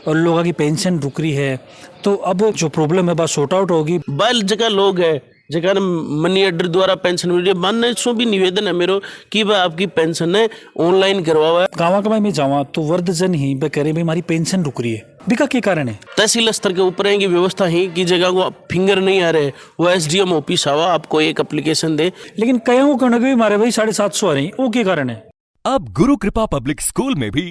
और लोगों की पेंशन रुक रही है, तो अब जो प्रॉब्लम है बस सॉर्ट आउट होगी। बल जगह लोग है जगह मनी ऑर्डर द्वारा पेंशन मिल रही है, मानने सो भी निवेदन है मेरो कि भाई आपकी पेंशन है ऑनलाइन करवाओ है। गाँव का मैं जावा तो वर्धजन ही कह रहे भाई हमारी पेंशन रुक रही है, बिका के कारण है। तहसील स्तर के ऊपर है कि व्यवस्था ही की जगह को फिंगर नहीं आ रहे, वो एसडीएम ऑफिस आवा आपको एक एप्लीकेशन दे, लेकिन कई कहने भी मारे भाई 750 आ रही, वो के कारण है। अब गुरु कृपा पब्लिक स्कूल में भी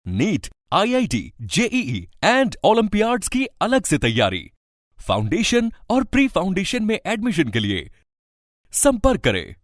NEET, IIT, JEE and olympiads की अलग से तैयारी। फाउंडेशन और प्री फाउंडेशन में एडमिशन के लिए संपर्क करें।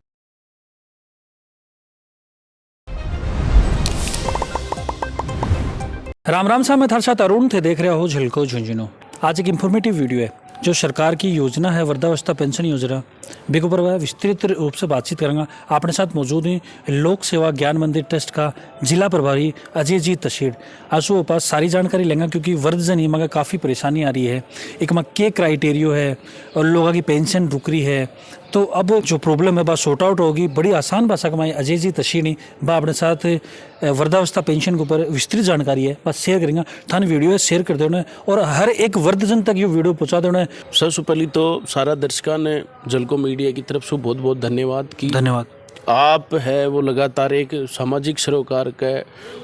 राम राम साहब, मैं थार साथ अरुण थे, देख रहे हो झलको झुंझुनू। आज एक इन्फॉर्मेटिव वीडियो है जो सरकार की योजना है वृद्धावस्था पेंशन योजना, बिग ऊपर वह विस्तृत रूप से बातचीत करेंगे। अपने साथ मौजूद हैं लोक सेवा ज्ञान मंदिर ट्रस्ट का जिला प्रभारी अजय जी तशीर। आज वो पास सारी जानकारी लेंगे क्योंकि वृद्धजन ही मगर काफ़ी परेशानी आ रही है। एक में के क्राइटेरियो है और लोगों की पेंशन रुक रही है, तो अब जो प्रॉब्लम है बस सॉर्ट आउट होगी। बड़ी आसान भाषा का मैं अजय जी तशीर बा अपने साथ वृद्धावस्था पेंशन के ऊपर विस्तृत जानकारी है बस शेयर करेंगे। थान वीडियो है शेयर कर देना और हर एक वृद्धजन तक ये वीडियो पहुंचा देना। सबसे पहले तो सारा दर्शकों ने झलको मीडिया की तरफ से बहुत बहुत धन्यवाद की धन्यवाद। आप है वो लगातार एक सामाजिक सरोकार का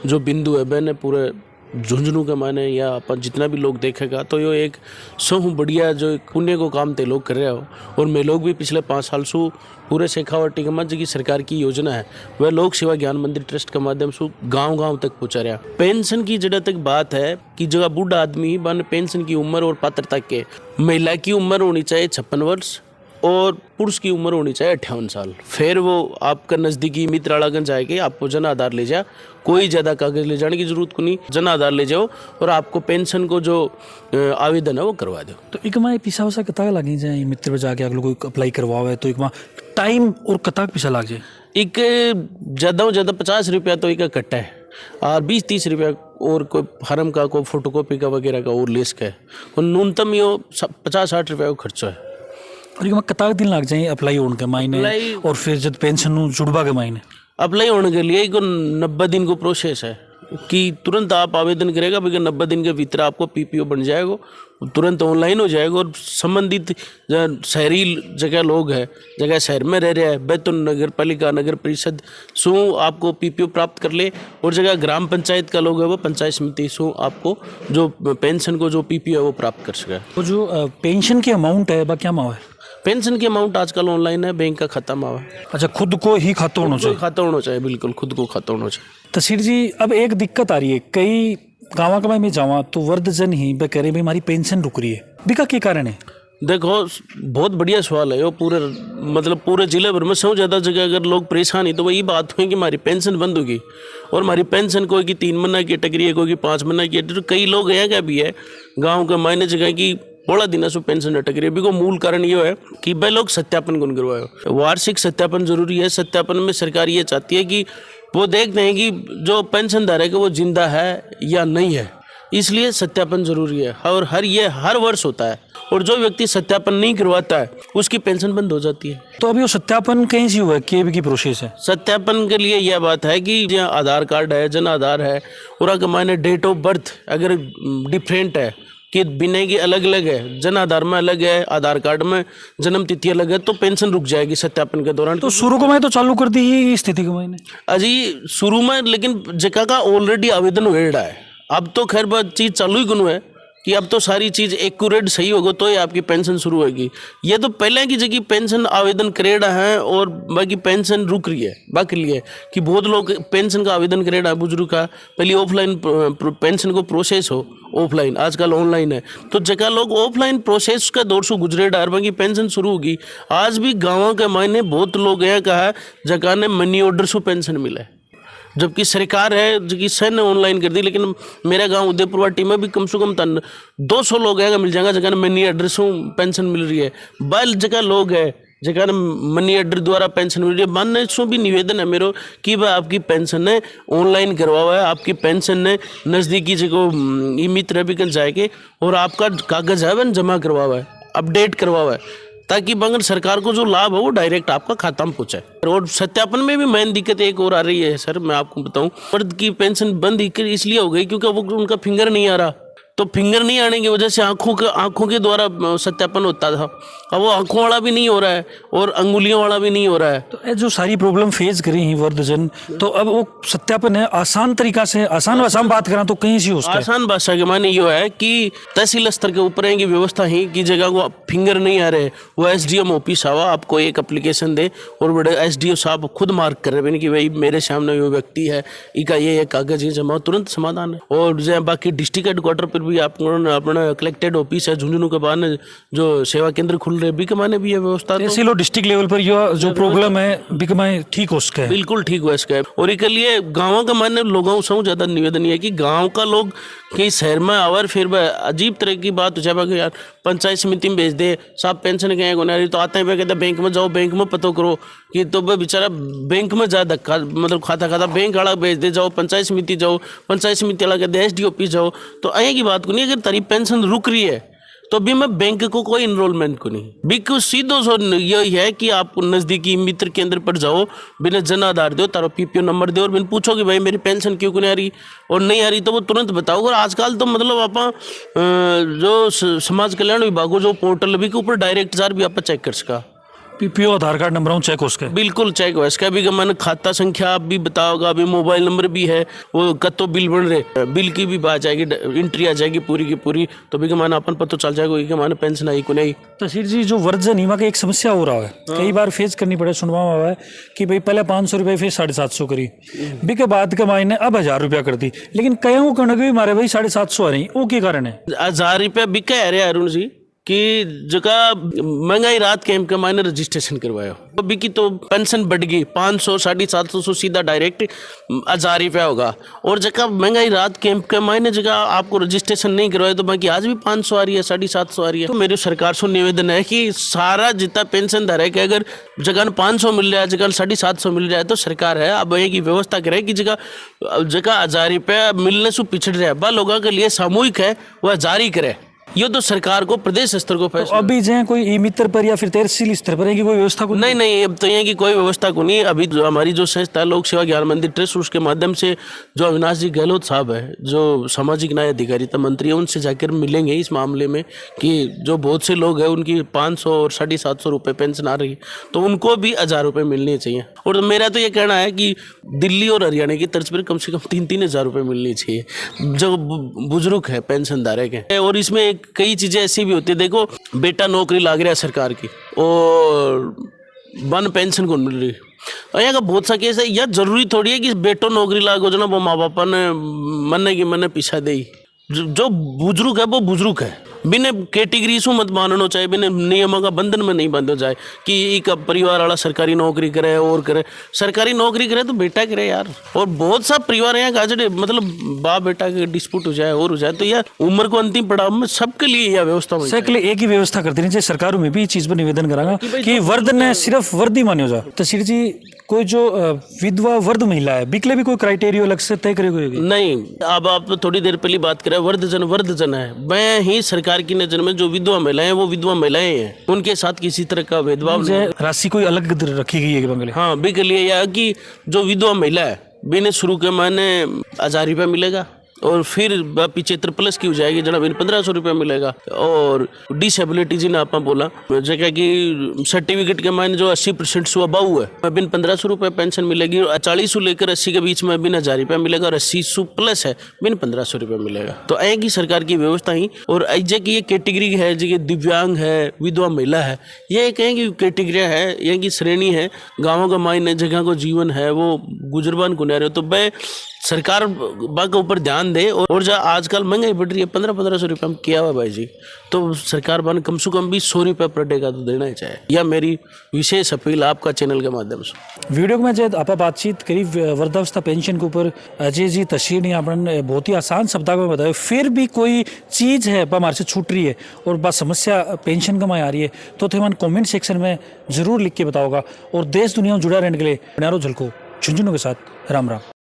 जो बिंदु है मैंने पूरे झुंझुनू के माने या अपन जितना भी लोग देखेगा तो ये एक सो बढ़िया जो पुण्य को काम ते लोग कर रहे हो। और मैं लोग भी पिछले 5 साल से पूरे शेखावटी के मध्य की सरकार की योजना है वह लोक सेवा ज्ञान मंदिर ट्रस्ट के माध्यम से गांव-गांव तक पहुंचा रहा। पेंशन की जगह तक बात है कि जगह बूढ़ा आदमी बन पेंशन की उम्र और पात्रता के महिला की उम्र होनी चाहिए 56 वर्ष और पुरुष की उम्र होनी चाहिए 58 साल। फिर वो आपका नज़दीकी मित्रालागंज जाएगी, आपको जन आधार ले जा, कोई ज़्यादा कागज़ ले जाने की ज़रूरत को नहीं, जन आधार ले जाओ और आपको पेंशन को जो आवेदन है वो करवा दो। तो एक माँ पीछा वैसा कताक लगी जाए मित्र में जाके अगर कोई अप्लाई करवाओ है तो एक माँ टाइम और कताक पीछा लग जाए। एक ज़्यादा 50 रुपया तो एक कट्टा है और 20-30 रुपया और कोई फार्म का कोई फोटोकॉपी का वगैरह का और लेस का है और न्यूनतम ये 50-60 रुपया का खर्चा है। और एक कताक दिन लग जाए अप्लाई होने के मायने और फिर जब पेंशन जुड़वा के मायने अप्लाई होने के लिए 90 दिन को प्रोसेस है कि तुरंत आप आवेदन करेगा बगैर 90 दिन के भीतर आपको पीपीओ बन जाएगा, तुरंत ऑनलाइन हो जाएगा। और संबंधित शहरी जगह लोग है जगह शहर में रह रहे हैं वह तो नगर पालिका नगर परिषद सो आपको पीपीओ प्राप्त कर ले और जगह ग्राम पंचायत का लोग है वो पंचायत समिति सो आपको जो पेंशन को जो पीपीओ है वो प्राप्त कर सके। तो जो पेंशन की अमाउंट है वह क्या माव है? पेंशन की अमाउंट आजकल ऑनलाइन है, बैंक का खाता में है। अच्छा, खुद को ही खाता होना चाहिए। खाता होना चाहिए, बिल्कुल खुद को खाता होना चाहिए। तसीर जी, अब एक दिक्कत आ रही है, कई गाँव का मैं जावा तो वृद्धजन ही कह रहे भाई हमारी पेंशन रुक रही है, बिका के कारण है? देखो बहुत बढ़िया सवाल है। वो पूरे जिले भर में सबसे ज़्यादा जगह अगर लोग परेशान ही तो वही बात हुई कि हमारी पेंशन बंद होगी और हमारी पेंशन कोई की 3 महीना की अटक रही है, कोई की 5 महीना की। तो कई लोग हैं क्या भी है गाँव के मायने जगह की बड़ा दिन से पेंशन अटक रही है। बिको मूल कारण ये है कि भाई लोग सत्यापन कौन करवाए। वार्षिक सत्यापन जरूरी है। सत्यापन में सरकार ये चाहती है कि वो देखते हैं कि जो पेंशन धारक है वो जिंदा है या नहीं है, इसलिए सत्यापन जरूरी है। और हर वर्ष होता है और जो व्यक्ति सत्यापन नहीं करवाता है उसकी पेंशन बंद हो जाती है। तो अभी वो सत्यापन कहीं से हुआ है, के की प्रोसेस है? सत्यापन के लिए यह बात है कि जहाँ आधार कार्ड है, जन आधार है और अगर मायने डेट ऑफ बर्थ अगर डिफरेंट है कि बिना की अलग अलग है, जन आधार में अलग है, आधार कार्ड में जन्म तिथि अलग है, तो पेंशन रुक जाएगी सत्यापन के दौरान। तो शुरू को मैं तो चालू कर दी ही स्थिति को मैंने अजी शुरू में, लेकिन जगह का ऑलरेडी आवेदन हो रहा है। अब तो खैर बात चीज़ चालू ही गुनु है कि अब तो सारी चीज़ एक्यूरेट सही होगा तो ही आपकी पेंशन शुरू होगी। ये तो पहले की जगह पेंशन आवेदन करेड़ा है और बाकी पेंशन रुक रही है। बाकी लिए कि बहुत लोग पेंशन का आवेदन करेड़ा है बुजुर्ग का, पहले ऑफलाइन पेंशन को प्रोसेस हो ऑफलाइन, आजकल ऑनलाइन है। तो जगह लोग ऑफलाइन प्रोसेस का दौर से गुजरे डार बाकी पेंशन शुरू होगी। आज भी गाँव के मायने बहुत लोग हैं कहा जगह ने मनी ऑर्डर से पेंशन मिला है, जबकि सरकार है जो कि सर ने ऑनलाइन कर दी। लेकिन मेरा गांव उदयपुरवाटी में भी कम से कम 200 लोग हैं मिल जाएगा जगह मनी ऑर्डर से पेंशन मिल रही है। बल जगह लोग है जगह मनी ऑर्डर द्वारा पेंशन मिल रही है। मानने सो भी निवेदन है मेरो कि भाई आपकी पेंशन है ऑनलाइन करवाओ है, आपकी पेंशन है नज़दीकी जगह ई मित्र भी कल जाएंगे और आपका कागज़ है वह जमा करवाओ है, अपडेट करवाओ है। ताकि मगर सरकार को जो लाभ है वो डायरेक्ट आपका खाता में पहुंचे। और सत्यापन में भी मेन दिक्कत एक और आ रही है सर, मैं आपको बताऊं, मर्द की पेंशन बंद इसलिए हो गई क्योंकि वो उनका फिंगर नहीं आ रहा। तो फिंगर नहीं आने की वजह से आंखों के द्वारा सत्यापन होता था, अब वो आंखों वाला भी नहीं हो रहा है और अंगुलियों वाला भी नहीं हो रहा है। तो ये जो सारी प्रॉब्लम फेस करी हैं वृद्धजन, तो अब वो सत्यापन है आसान तरीका से, आसान भाषा में बात करें तो कहीं से उसके आसान भाषा के माने ये है कि तहसील स्तर के ऊपर की व्यवस्था ही की जगह को फिंगर नहीं आ रहे, वो एसडीएम ऑफिस आवा आपको एक एप्लीकेशन दे और बड़े एसडीओ साहब खुद मार्क कर रहे हैं कि भाई मेरे सामने वो व्यक्ति है, इका ये कागज ही जमा, तुरंत समाधान है। और जो बाकी डिस्ट्रिक्ट हेडक्वार्टर पर भी आप अपना कलेक्टेड ऑफिस है झुंझुनू के बाद जो सेवा केंद्र खुल रहे बिकमाने भी है व्यवस्था। ऐसे लो डिस्ट्रिक्ट लेवल पर जो प्रॉब्लम है बिकमाए ठीक हो उसके बिल्कुल ठीक हो इसका। और इसके लिए गाँव का मान्य लोगों से ज्यादा निवेदन है कि गाँव का लोग कई शहर में आवर फिर अजीब तरह की बात हो जाए यार पंचायत समिति में भेज दे साहब पेंशन कहें को तो आते हैं कहते बैंक में जाओ, बैंक में पता करो कि तो भाई बेचारा बैंक में जा धक्का मतलब खाता बैंक वाला भेज दे, जाओ पंचायत समिति जाओ, पंचायत समिति वाला कहते एसडी ऑफिस जाओ। तो अये की बात को नहीं, अगर तारी पेंशन रुक रही है तो भी मैं बैंक को कोई इनरोलमेंट को नहीं, बिल्कुल सीधो सो यही है कि आप नज़दीकी मित्र केंद्र पर जाओ, बिना जन आधार दो, तारो पीपीओ नंबर दो और बिन पूछो कि भाई मेरी पेंशन क्यों नहीं आ रही, और नहीं आ रही तो वो तुरंत बताओ। और आजकल तो मतलब आप जो समाज कल्याण विभाग को जो पोर्टल भी के ऊपर डायरेक्ट जार भी आप चेक कर सका, पीपीओ आधार कार्ड नंबर चेक हो उसके बिल्कुल चेक हो इसका भी। मैंने खाता संख्या आप भी बताओगा, अभी मोबाइल नंबर भी है, वो कतो बिल बन रहे बिल की भी बात जाएगी, एंट्री आ जाएगी पूरी की पूरी, तो भी माना अपन पता चल जाएगा कि माना पेंशन आई को नहीं। तहसील जी जो वर्जन हीमा का एक समस्या हो रहा है, कई बार फेस करनी पड़े, सुनवा हुआ है कि भाई पहले 500 रुपये फिर 750 करी, बिके बाद के मायने अब 1000 रुपया कर दी, लेकिन कई कहने के भी मारे भाई 750 आ रही, वो क्या कारण है? 1000 रुपया बिके आ रहे अरुण जी कि जगह महंगाई रात कैंप के मायने रजिस्ट्रेशन करवाया अभी की तो पेंशन बढ़ गई 500 750 सीधा डायरेक्ट 1000 रुपया होगा। और जगह महंगाई रात कैंप के मायने जगह आपको रजिस्ट्रेशन नहीं करवाया तो बाकी आज भी 500 आ रही है 750 आ रही है। तो मेरे सरकार से निवेदन है कि सारा जितना पेंशन धारक है अगर जगह 500 मिल रहा है जगह 750 मिल रहा है तो सरकार है अब ये की व्यवस्था करे कि जगह 1000 रुपया मिलने से पिछड़ रहा है वह लोगों के लिए सामूहिक है वह जारी करे। ये तो सरकार को प्रदेश स्तर को फैसला। तो अभी जो कोई ई मित्र पर या फिर तहसील स्तर पर है कि कोई व्यवस्था को नहीं अब तो ये की कोई व्यवस्था को नहीं। अभी जो हमारी जो संस्था लोक सेवा ज्ञान मंदिर ट्रस्ट उसके माध्यम से जो अविनाश जी गहलोत साहब है जो सामाजिक न्याय अधिकारिता मंत्री है उनसे जाकर मिलेंगे इस मामले में कि जो बहुत से लोग हैं उनकी 500 और 750 रुपये पेंशन आ रही है तो उनको भी 1000 रुपये मिलने चाहिए। और मेरा तो ये कहना है कि दिल्ली और हरियाणा की तर्ज पर कम से कम 3-3 हज़ार रुपये मिलनी चाहिए जो बुजुर्ग है पेंशन धारक है। और इसमें कई चीजें ऐसी भी होती है, देखो बेटा नौकरी लाग रहा है सरकार की और वन पेंशन को मिल रही है, यहाँ का बहुत सा केस है। यह जरूरी थोड़ी है कि बेटो नौकरी लागो जो ना वो माँ बापा ने मरने की मरने पीछा दे। जो बुजुर्ग है वो बुजुर्ग है, बिना कैटेगरी से मत मानना चाहिए, बिना नियमों का बंधन में नहीं बांधो जाए कि एक परिवार वाला सरकारी नौकरी करे और करे। सरकारी नौकरी करे तो बेटा करे यार। और बहुत सा परिवार यहाँ का जड़े मतलब बाप बेटा के डिस्प्यूट हो जाए और हो जाए तो यार उम्र को अंतिम पड़ाव में सबके लिए यह व्यवस्था हो जाए। लिए एक ही व्यवस्था करती नहीं चाहिए। सरकारों में भी इस चीज पर निवेदन करांगा कि वर्द ने सिर्फ वर्द ही मान्यो जाए। तहसील जी कोई जो विधवा वर्द महिला है बिकले भी कोई क्राइटेरिया अलग से तय करे होगी? नहीं, अब आप थोड़ी देर पहले बात करें वर्धजन है। मैं ही सरकार की नजर में जो विधवा महिलाएं हैं वो विधवा महिलाएं हैं, उनके साथ किसी तरह का भेदभाव नहीं। राशि कोई अलग रखी गई है बंगले? हाँ बिक लिए या कि जो विधवा महिला है बिना शुरू के माने 1000 रुपया मिलेगा और फिर 75 प्लस की हो जाएगी जना बिन 1500 रुपया मिलेगा। और डिसेबिलिटी जी ने आपने बोला जगह कि सर्टिफिकेट के मायने जो 80% से अबाउ है बिन 1500 रुपये पेंशन मिलेगी। 40 से लेकर 80 के बीच में बिन 1000 रुपया मिलेगा और 80 प्लस है बिन 1500 रुपया मिलेगा। तो एक ही सरकार की व्यवस्था ही। और ऐसे की ये कैटेगरी है जो दिव्यांग है विधवा महिला है ये एक कैटेगरी है ये की श्रेणी है। गाँवों का मायने जगह को जीवन है वो गुजरबान को नहीं रहे तो भाई सरकार बाग के ऊपर ध्यान दे। और जो आजकल महंगाई बढ़ रही है 1500 रुपये में किया हुआ भाई जी तो सरकार बन कम से कम भी 100 रुपये पर डे का तो देना ही चाहिए। यह मेरी विशेष अपील आपका चैनल के माध्यम से। वीडियो में जब आप बातचीत करी वृद्धावस्था पेंशन के ऊपर अजय जी तस्वीर ने आपने बहुत ही आसान शब्दों में बताया, फिर भी कोई चीज़ है हमारे से छूट रही है और बात समस्या पेंशन कमाई आ रही है तो थे कमेंट सेक्शन में ज़रूर लिख के बताओगा। और देश दुनिया में जुड़ा रहने के लिए बनारो झलको झुंझुनू के साथ राम राम।